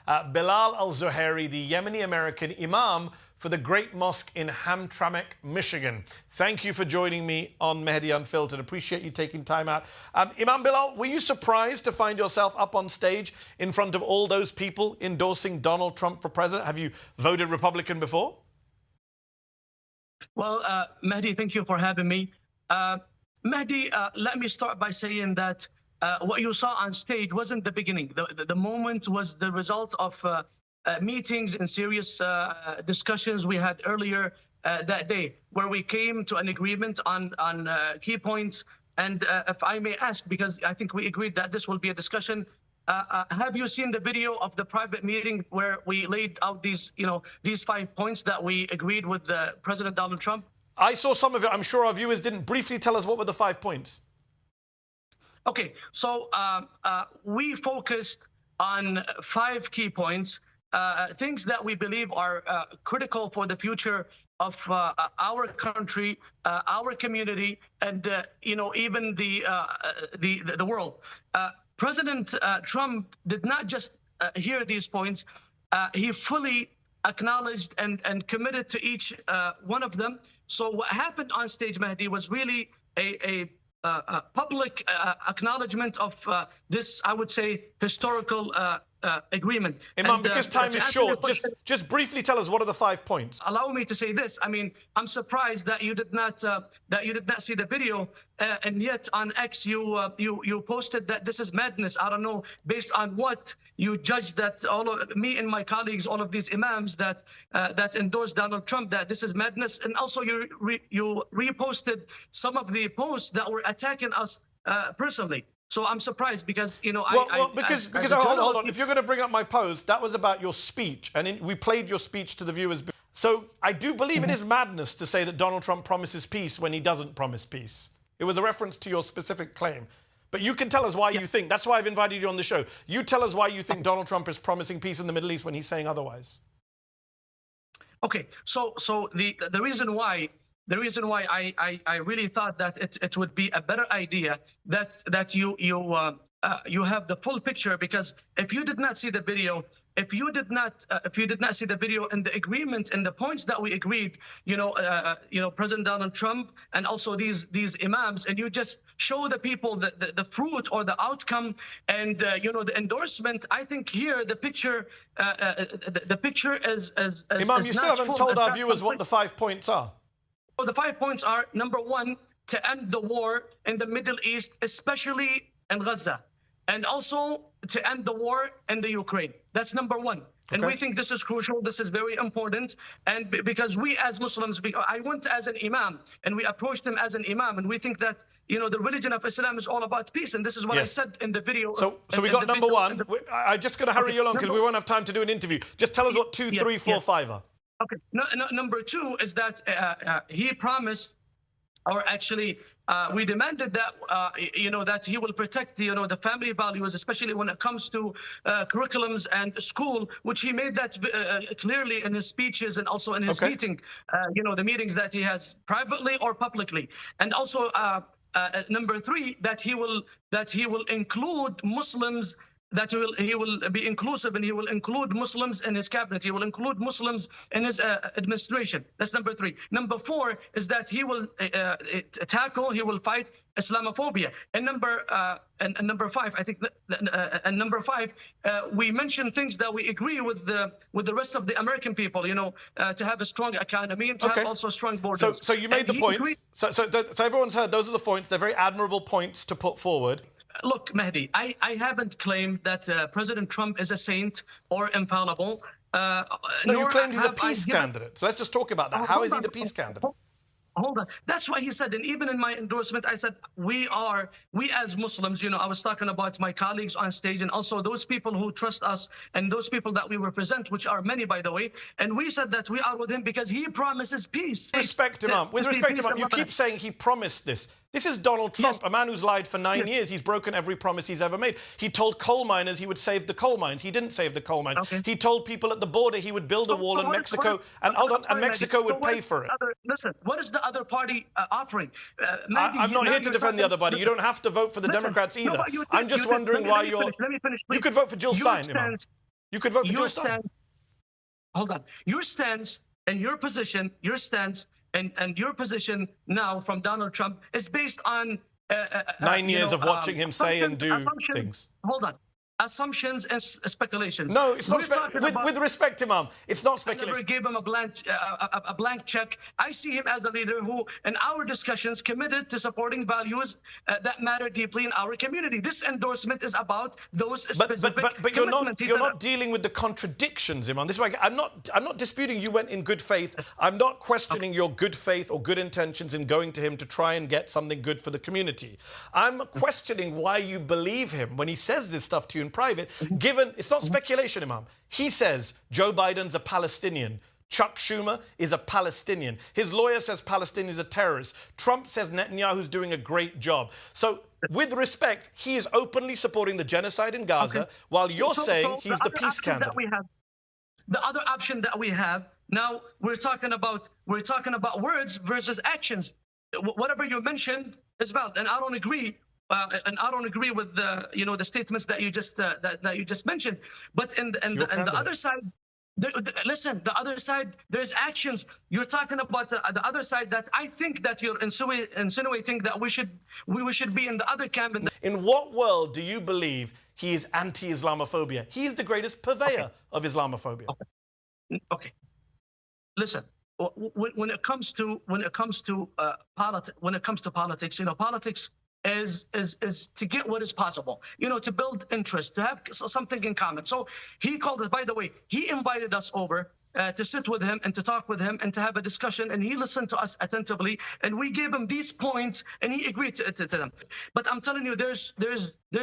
Belal al-Zuhairi, the Yemeni-American Imam for the Great Mosque in Hamtramck, Michigan. Thank you for joining me on Mehdi Unfiltered. Appreciate you taking time out. Imam Belal, were you surprised to find yourself up on stage in front of all those people endorsing Donald Trump for president? Have you voted Republican before? Well, Mehdi, thank you for having me. Mehdi, let me start by saying that what you saw on stage wasn't the beginning. The moment was the result of meetings and serious discussions we had earlier that day, where we came to an agreement on key points. And if I may ask, because I think we agreed that this will be a discussion, have you seen the video of the private meeting where we laid out these 5 points that we agreed with President Donald Trump? I saw some of it. I'm sure our viewers didn't. Briefly tell us what were the 5 points. Okay, so we focused on 5 key points, things that we believe are critical for the future of our country, our community, and even the world. President Trump did not just hear these points; he fully acknowledged and committed to each one of them. So what happened on stage, Mehdi, was really a public acknowledgement of this, I would say, historical agreement. Imam, because time is short, just briefly tell us what are the 5 points. Allow me to say this. I mean, I'm surprised that you did not see the video, and yet on X you posted that this is madness. I don't know based on what you judged that me and my colleagues, all of these imams that endorsed Donald Trump, that this is madness, and also you reposted some of the posts that were attacking us personally. So I'm surprised because, because hold on. If you're going to bring up my post, that was about your speech, and we played your speech to the viewers. So I do believe it is madness to say that Donald Trump promises peace when he doesn't promise peace. It was a reference to your specific claim. But you can tell us why you think. That's why I've invited you on the show. You tell us why you think Donald Trump is promising peace in the Middle East when he's saying otherwise. Okay, so the reason why I really thought that it would be a better idea that you have the full picture, because if you did not see the video, if you did not see the video and the agreement and the points that we agreed, President Donald Trump and also these imams, and you just show the people the fruit or the outcome and the endorsement. I think here the picture is Imam, you still haven't told our viewers what the 5 points are. Well, the 5 points are: number 1, to end the war in the Middle East, especially in Gaza, and also to end the war in the Ukraine. That's number 1. And we think this is crucial. This is very important. And because we as Muslims, I went as an imam and we approached him as an imam. And we think that, the religion of Islam is all about peace. And this is what I said in the video. So we got number 1. I'm just going to hurry you along because we won't have time to do an interview. Just tell us what 2, 3, 4, 5 are. Okay. Number 2 is that he promised, or actually, we demanded that that he will protect the family values, especially when it comes to curriculums and school, which he made that clearly in his speeches and also in his meeting, the meetings that he has privately or publicly, and also number 3, that he will include Muslims. That he will be inclusive, and he will include Muslims in his cabinet. He will include Muslims in his administration. That's number 3. Number 4 is that he will he will fight Islamophobia. And number 5, I think, and number 5, we mentioned things that we agree with the rest of the American people. To have a strong economy and to have also strong borders. So you made the points. So everyone's heard. Those are the points. They're very admirable points to put forward. Look, Mehdi, I haven't claimed that President Trump is a saint or infallible. No, you claimed he's a peace candidate. So let's just talk about that. How is he the peace candidate? Hold on. That's why he said, and even in my endorsement, I said, we as Muslims, I was talking about my colleagues on stage and also those people who trust us and those people that we represent, which are many, by the way. And we said that we are with him because he promises peace. With respect, Imam, you keep saying he promised this. This is Donald Trump, a man who's lied for 9 years. He's broken every promise he's ever made. He told coal miners he would save the coal mines. He didn't save the coal mines. He told people at the border he would build a wall in Mexico, and Mexico would pay for it. Listen, what is the other party offering? I'm not here to defend the other party. You don't have to vote for the Democrats either. I'm just wondering why you're... Let me finish, please. You could vote for Jill Stein, Imam. You could vote for your Joe Biden. stand. Hold on. Your stance and your position, and your position now from Donald Trump is based on 9 years of watching him say and do things. Hold on. Assumptions and speculations. No, it's not. With respect, Imam, it's not speculation. I never gave him a blank check. I see him as a leader who, in our discussions, committed to supporting values that matter deeply in our community. This endorsement is about those specific but you're not dealing with the contradictions, Imam. This is why I'm not disputing you went in good faith. Yes. I'm not questioning your good faith or good intentions in going to him to try and get something good for the community. I'm questioning why you believe him when he says this stuff to you in private, given it's not speculation, Imam. He says Joe Biden's a Palestinian. Chuck Schumer is a Palestinian. His lawyer says Palestinians are terrorists. Trump says Netanyahu's doing a great job. So, with respect, he is openly supporting the genocide in Gaza, while you're saying he's the peace candidate. The other option that we have now, we're talking about words versus actions. Whatever you mentioned is valid, and I don't agree. And I don't agree with the statements that you just mentioned. But in the other side, listen, the other side, there's actions. You're talking about the other side that I think that you're insinuating that we should be in the other camp. In what world do you believe he is anti-Islamophobia? He is the greatest purveyor of Islamophobia. Okay. Listen. When it comes to politics, politics is to get what is possible, to build interest, to have something in common. So he called us, by the way, he invited us over to sit with him and to talk with him and to have a discussion, and he listened to us attentively, and we gave him these points and he agreed to them. But I'm telling you, there's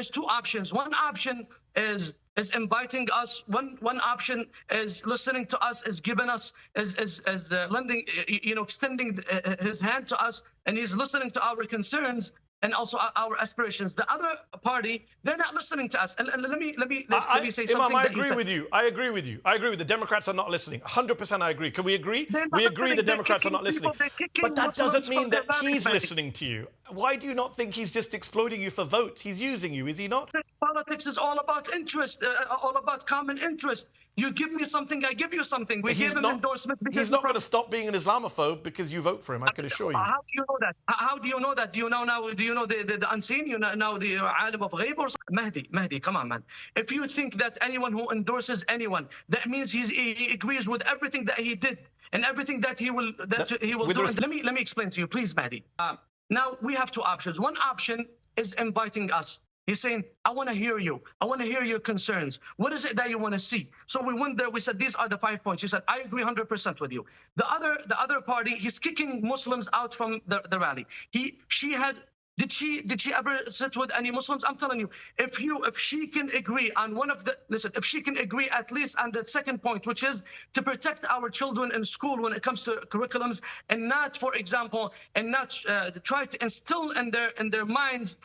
two options. One option is inviting us. One option is listening to us, is giving us, is lending, extending his hand to us, and he's listening to our concerns and also our aspirations. The other party, they're not listening to us. And let me say something. Imam, I agree with you. I agree with you. I agree with the Democrats are not listening. 100% I agree. Can we agree? We agree the Democrats are not listening. But that doesn't mean that he's listening to you. Why do you not think he's just exploiting you for votes? He's using you, is he not? Politics is all about interest, all about common interest. You give me something, I give you something. We give him endorsement. He's not going to stop being an Islamophobe because you vote for him, I can assure you. How do you know that? How do you know that? Do you know now? Do you know the unseen? You know the alim of ghaib or something? Mehdi, come on, man. If you think that anyone who endorses anyone, that means he agrees with everything that he did and everything that he will do. Let me explain to you, please, Mehdi. Now we have two options. One option is inviting us. He's saying, I want to hear you. I want to hear your concerns. What is it that you want to see? So we went there. We said, these are the 5 points. He said, I agree 100% with you. The other party, he's kicking Muslims out from the rally. Did she ever sit with any Muslims? I'm telling you, if she can agree on if she can agree at least on that second point, which is to protect our children in school when it comes to curriculums, and not, for example, try to instill in their minds,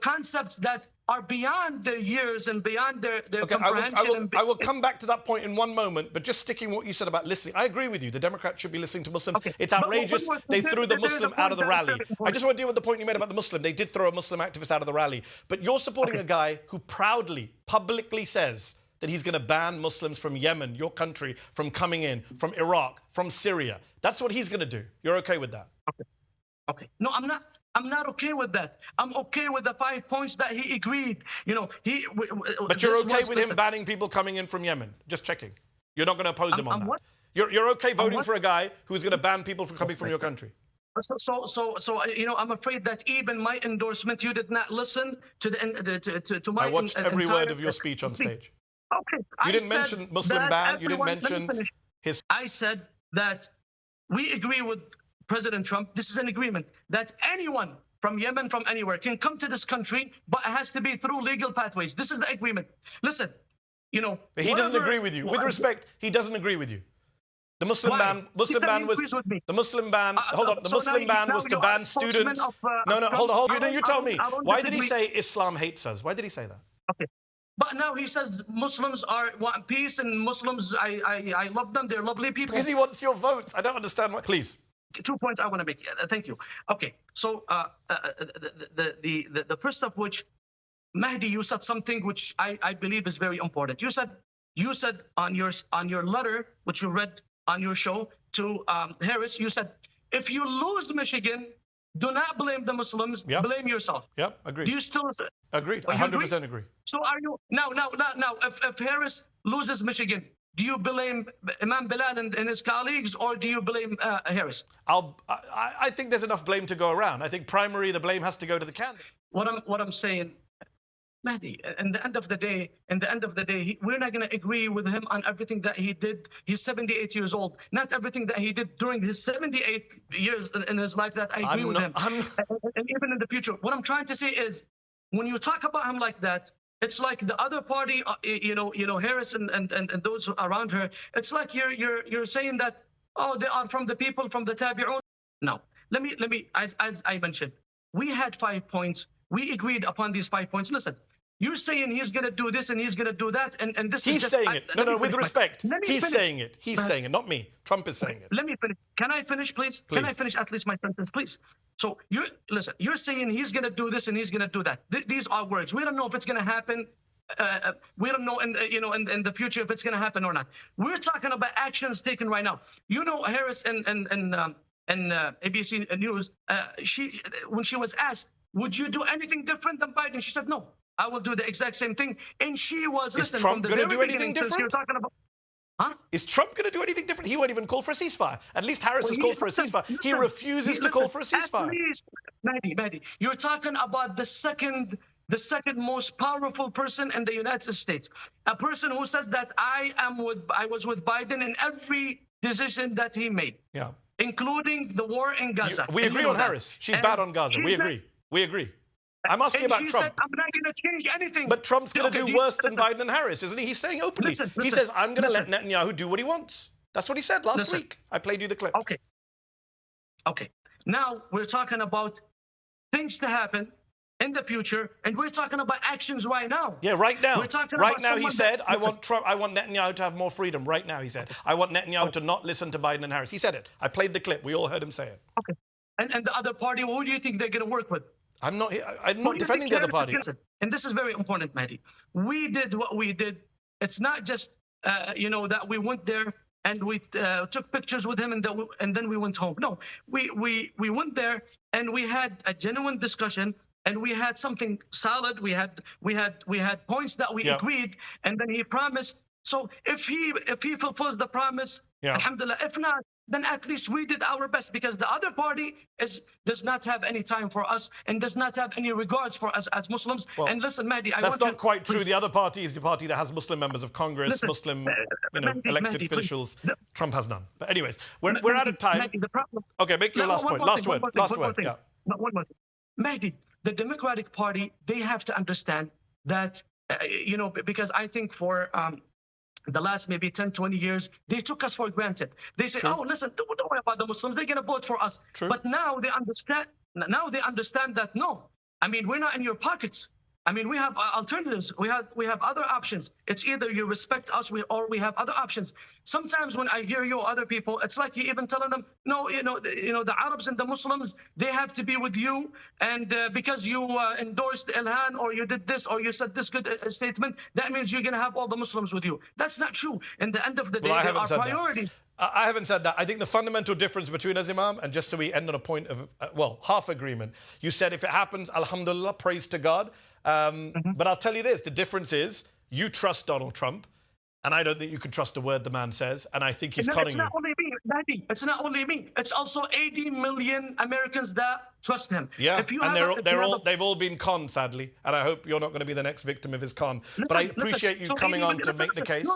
concepts that are beyond their years and beyond their comprehension. I will come back to that point in one moment, but just sticking what you said about listening. I agree with you. The Democrats should be listening to Muslims. Okay. It's outrageous. They threw the Muslim out of the rally. I just want to deal with the point you made about the Muslim. They did throw a Muslim activist out of the rally. But you're supporting a guy who proudly, publicly says that he's going to ban Muslims from Yemen, your country, from coming in, from Iraq, from Syria. That's what he's going to do. You're okay with that? Okay. No, I'm not. I'm not okay with that. I'm okay with the 5 points that he agreed. But you're okay with him banning people coming in from Yemen? Just checking. You're not going to oppose him on that. What? You're okay voting for a guy who's going to ban people from coming from your country? So I'm afraid that even my endorsement, you did not listen to my. I watched every word of your speech on stage. Okay. You didn't mention Muslim ban. You didn't mention his. I said that we agree with President Trump. This is an agreement that anyone from Yemen, from anywhere, can come to this country, but it has to be through legal pathways. This is the agreement. Listen, But he doesn't agree with you. With respect, he doesn't agree with you. The Muslim ban was the Muslim ban. Hold on. The Muslim ban was to ban students. No. Hold on. You tell me. Why did he say Islam hates us? Why did he say that? Okay. But now he says Muslims want peace, and Muslims, I love them. They're lovely people. Because he wants your votes. I don't understand why. Please. 2 points I want to make. Thank you. Okay. So the first of which, Mehdi, you said something which I believe is very important. You said you said on your letter, which you read on your show to Harris, you said, if you lose Michigan, do not blame the Muslims, blame yourself. Yep, agreed. Do you still agreed? 100% agree. So are you now? If Harris loses Michigan, do you blame Imam Belal and his colleagues, or do you blame Harris? I think there's enough blame to go around. I think primarily the blame has to go to the candidate. What I'm saying, Mehdi, in the end of the day, we're not going to agree with him on everything that he did. He's 78 years old. Not everything that he did during his 78 years in his life that I agree with him. And even in the future. What I'm trying to say is, when you talk about him like that, it's like the other party, Harris and those around her. It's like you're saying that, oh, they are from the people, from the Tabi'un. No, let me, as I mentioned, we had 5 points. We agreed upon these 5 points. Listen, you're saying he's going to do this and he's going to do that, and this he's is just... saying it. No, with respect. He's saying it. He's saying it, not me. Trump is saying it. Let me finish. Can I finish, please? Can I finish at least my sentence, please? So, you're saying he's going to do this and he's going to do that. These are words. We don't know if it's going to happen. We don't know in the future if it's going to happen or not. We're talking about actions taken right now. Harris and ABC News, when she was asked, would you do anything different than Biden? She said, no, I will do the exact same thing. And she was, listen, Trump going to do anything different? You're talking about, huh? Is Trump going to do anything different? He won't even call for a ceasefire. At least Harris has called for a ceasefire. He refuses to call for a ceasefire. Mehdi, you're talking about the second most powerful person in the United States. A person who says that I was with Biden in every decision that he made. Yeah. Including the war in Gaza. We agree on Harris. She's bad on Gaza. We agree. We agree. I'm asking about Trump. Said, I'm not going to change anything. But Trump's going to do worse than Biden and Harris, isn't he? He's saying openly. He says, I'm going to let Netanyahu do what he wants. That's what he said last week. I played you the clip. Okay. Now we're talking about things to happen in the future, and we're talking about actions right now. Yeah, right now. Right now, he said, I want Netanyahu to have more freedom. Right now, he said, I want Netanyahu to not listen to Biden and Harris. He said it. I played the clip. We all heard him say it. Okay. And the other party, who do you think they're going to work with? I'm not defending the other party. And this is very important, Mehdi. We did what we did. It's not just, that we went there and we took pictures with him and then we went home. No, we went there and we had a genuine discussion. And we had something solid. We had points that we agreed, and then he promised. So if he fulfills the promise, alhamdulillah. If not, then at least we did our best, because the other party does not have any time for us and does not have any regards for us as Muslims. Well, and listen, Mehdi, that's not quite true. The other party is the party that has Muslim members of Congress, Muslim elected officials. Trump has none. But anyways, we're out of time. Okay, make your last point. Last word. Yeah. One more thing. Mehdi, the Democratic Party, they have to understand that, because I think for the last maybe 10, 20 years, they took us for granted. They say, oh, listen, don't worry about the Muslims. They're going to vote for us. But now they understand that, no, I mean, we're not in your pockets. I mean, we have alternatives. We have other options. It's either you respect us or we have other options. Sometimes when I hear you or other people, it's like you even telling them, no, the Arabs and the Muslims, they have to be with you, and because you endorsed Ilhan or you did this or you said this good statement, that means you're going to have all the Muslims with you. That's not true. In the end of the day, there are priorities. I haven't said that. I think the fundamental difference between us, Imam, and just so we end on a point of, half agreement, you said if it happens, alhamdulillah, praise to God. But I'll tell you this, the difference is you trust Donald Trump, and I don't think you can trust a word the man says, and I think he's conning you. It's not only me, Mehdi. It's not only me. It's also 80 million Americans that trust him. Yeah, and they've all been conned, sadly, and I hope you're not going to be the next victim of his con. But I appreciate you coming on to make the case. No.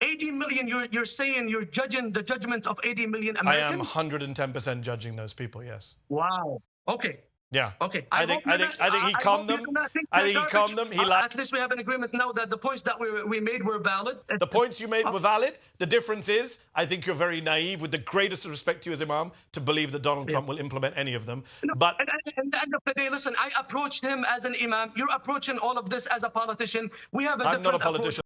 80 million, you're saying you're judging the judgment of 80 million Americans? I am 110% judging those people, yes. Wow. Okay. Yeah. Okay. I think he calmed them. I think he calmed them. At least we have an agreement now that the points that we made were valid. The points you made were valid. The difference is, I think you're very naive, with the greatest respect to you as Imam, to believe that Donald Trump will implement any of them. But at the end of the day, listen, I approached him as an Imam. You're approaching all of this as a politician. We have a different approach. I'm not a politician.